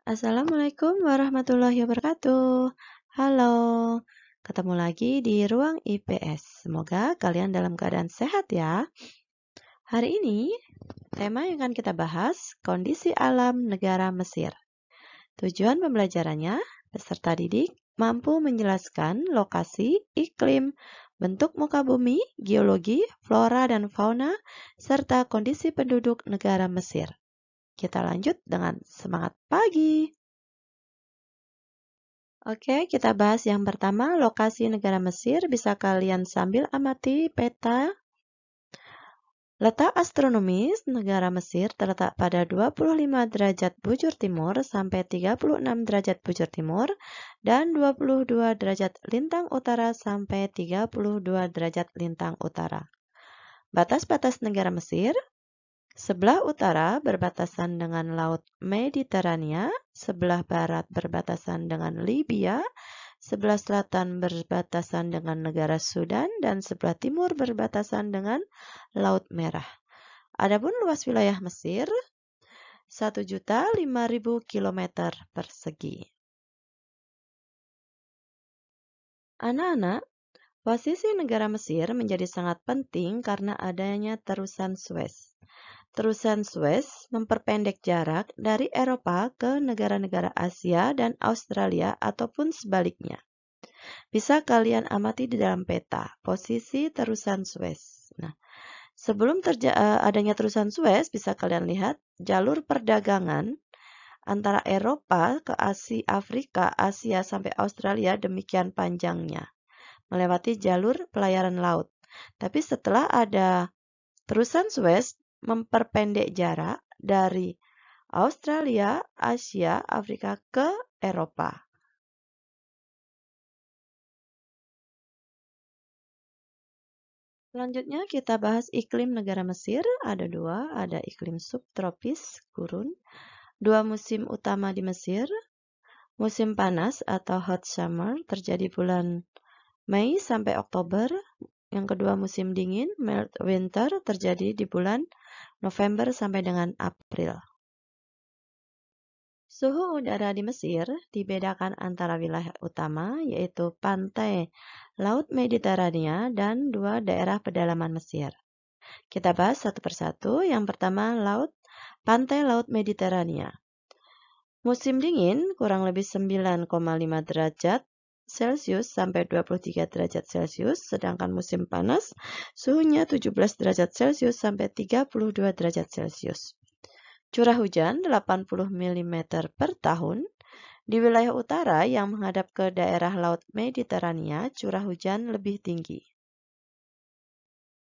Assalamualaikum warahmatullahi wabarakatuh. Halo, ketemu lagi di Ruang IPS. Semoga kalian dalam keadaan sehat ya. Hari ini, tema yang akan kita bahas, kondisi alam negara Mesir. Tujuan pembelajarannya, peserta didik mampu menjelaskan lokasi, iklim, bentuk muka bumi, geologi, flora dan fauna, serta kondisi penduduk negara Mesir. Kita lanjut dengan semangat pagi. Oke, kita bahas yang pertama, lokasi negara Mesir. Bisa kalian sambil amati peta. Letak astronomis negara Mesir terletak pada 25 derajat bujur timur sampai 36 derajat bujur timur dan 22 derajat lintang utara sampai 32 derajat lintang utara. Batas-batas negara Mesir. Sebelah utara berbatasan dengan Laut Mediterania, sebelah barat berbatasan dengan Libya, sebelah selatan berbatasan dengan negara Sudan, dan sebelah timur berbatasan dengan Laut Merah. Adapun luas wilayah Mesir, 1.005.000 km persegi. Anak-anak, posisi negara Mesir menjadi sangat penting karena adanya terusan Suez. Terusan Suez memperpendek jarak dari Eropa ke negara-negara Asia dan Australia ataupun sebaliknya. Bisa kalian amati di dalam peta posisi terusan Suez. Nah, sebelum adanya terusan Suez, bisa kalian lihat jalur perdagangan antara Eropa ke Asia, Afrika, Asia sampai Australia demikian panjangnya, melewati jalur pelayaran laut. Tapi setelah ada terusan Suez, memperpendek jarak dari Australia, Asia, Afrika ke Eropa. Selanjutnya kita bahas iklim negara Mesir. Ada dua, ada iklim subtropis, gurun. Dua musim utama di Mesir. Musim panas atau hot summer terjadi bulan Mei sampai Oktober. Yang kedua musim dingin, mild winter, terjadi di bulan November sampai dengan April. Suhu udara di Mesir dibedakan antara wilayah utama, yaitu pantai Laut Mediterania dan dua daerah pedalaman Mesir. Kita bahas satu persatu. Yang pertama, pantai Laut Mediterania. Musim dingin kurang lebih 9,5 derajat Celcius sampai 23 derajat Celcius, sedangkan musim panas suhunya 17 derajat Celcius sampai 32 derajat Celcius. Curah hujan 80 mm per tahun. Di wilayah utara yang menghadap ke daerah Laut Mediterania, curah hujan lebih tinggi.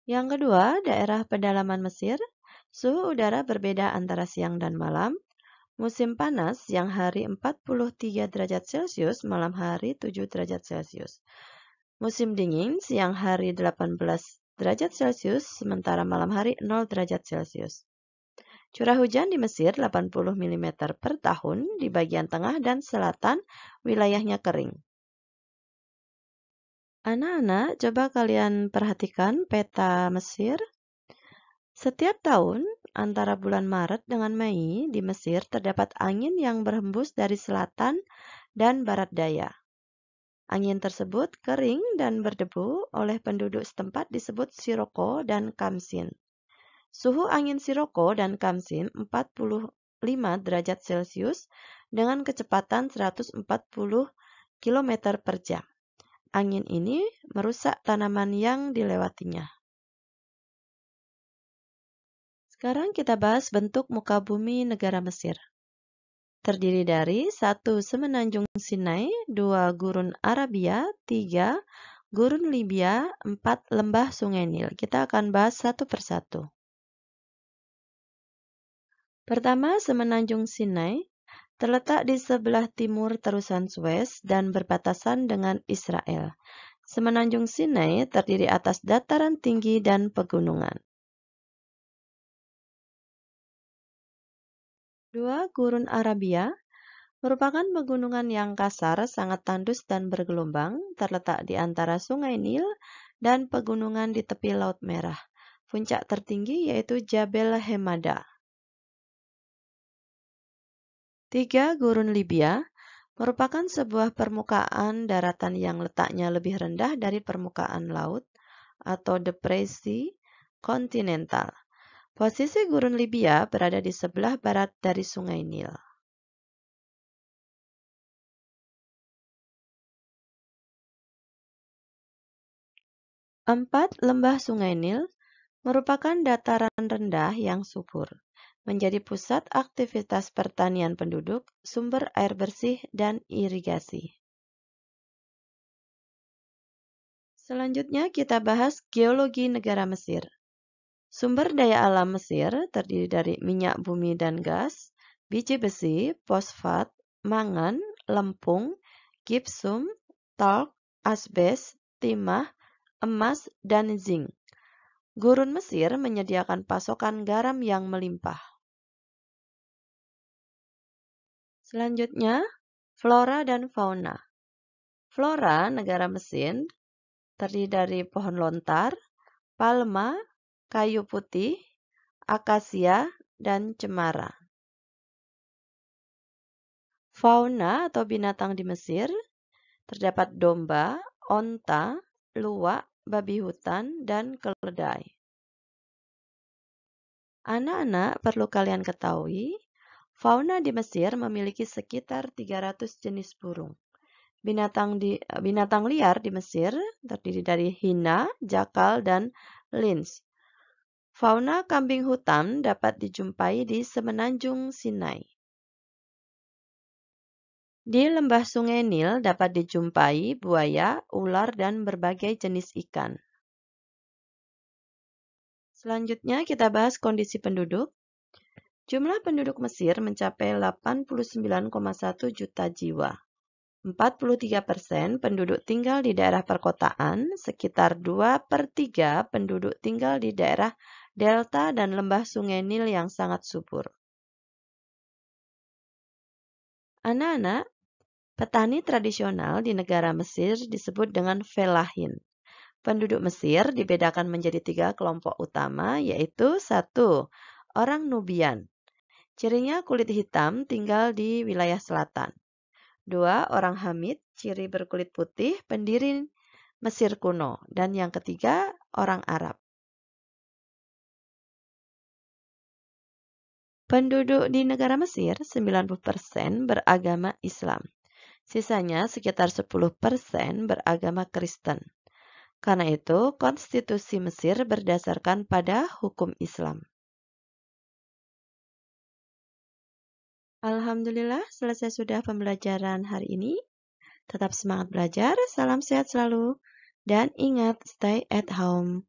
Yang kedua, daerah pedalaman Mesir. Suhu udara berbeda antara siang dan malam. Musim panas, siang hari 43 derajat Celcius, malam hari 7 derajat Celcius. Musim dingin, siang hari 18 derajat Celcius, sementara malam hari 0 derajat Celcius. Curah hujan di Mesir 80 mm per tahun, di bagian tengah dan selatan wilayahnya kering. Anak-anak, coba kalian perhatikan peta Mesir. Setiap tahun, antara bulan Maret dengan Mei, di Mesir terdapat angin yang berhembus dari selatan dan barat daya. Angin tersebut kering dan berdebu, oleh penduduk setempat disebut siroko dan kamsin. Suhu angin siroko dan kamsin 45 derajat Celcius dengan kecepatan 140 km per jam. Angin ini merusak tanaman yang dilewatinya. Sekarang kita bahas bentuk muka bumi negara Mesir. Terdiri dari 1. Semenanjung Sinai, 2. Gurun Arabia, 3. Gurun Libya, 4. Lembah Sungai Nil. Kita akan bahas satu persatu. Pertama, Semenanjung Sinai terletak di sebelah timur terusan Suez dan berbatasan dengan Israel. Semenanjung Sinai terdiri atas dataran tinggi dan pegunungan. 2. Gurun Arabia merupakan pegunungan yang kasar, sangat tandus dan bergelombang, terletak di antara Sungai Nil dan pegunungan di tepi Laut Merah. Puncak tertinggi yaitu Jabal Hemada. Tiga Gurun Libya merupakan sebuah permukaan daratan yang letaknya lebih rendah dari permukaan laut atau depresi kontinental. Posisi Gurun Libya berada di sebelah barat dari Sungai Nil. 4 Lembah Sungai Nil merupakan dataran rendah yang subur, menjadi pusat aktivitas pertanian penduduk, sumber air bersih, dan irigasi. Selanjutnya kita bahas geologi negara Mesir. Sumber daya alam Mesir terdiri dari minyak bumi dan gas, biji besi, fosfat, mangan, lempung, gipsum, talk, asbes, timah, emas, dan zinc. Gurun Mesir menyediakan pasokan garam yang melimpah. Selanjutnya, flora dan fauna. Flora negara Mesir terdiri dari pohon lontar, palma, kayu putih, akasia, dan cemara. Fauna atau binatang di Mesir terdapat domba, onta, luwak, babi hutan, dan keledai. Anak-anak, perlu kalian ketahui, fauna di Mesir memiliki sekitar 300 jenis burung. Binatang liar di Mesir terdiri dari hina, jakal, dan lynx. Fauna kambing hutan dapat dijumpai di semenanjung Sinai. Di lembah Sungai Nil dapat dijumpai buaya, ular, dan berbagai jenis ikan. Selanjutnya kita bahas kondisi penduduk. Jumlah penduduk Mesir mencapai 89,1 juta jiwa. 43% penduduk tinggal di daerah perkotaan, sekitar 2/3 penduduk tinggal di daerah delta dan lembah Sungai Nil yang sangat subur. Anak-anak, petani tradisional di negara Mesir disebut dengan felahin. Penduduk Mesir dibedakan menjadi 3 kelompok utama, yaitu 1. Orang Nubian. Cirinya kulit hitam, tinggal di wilayah selatan. 2. Orang Hamid, ciri berkulit putih, pendiri Mesir kuno. Dan yang ketiga, orang Arab. Penduduk di negara Mesir 90% beragama Islam. Sisanya sekitar 10% beragama Kristen. Karena itu, konstitusi Mesir berdasarkan pada hukum Islam. Alhamdulillah, selesai sudah pembelajaran hari ini. Tetap semangat belajar, salam sehat selalu, dan ingat, stay at home.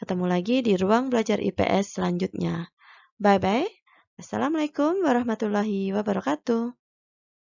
Ketemu lagi di ruang belajar IPS selanjutnya. Bye-bye. Assalamualaikum warahmatullahi wabarakatuh.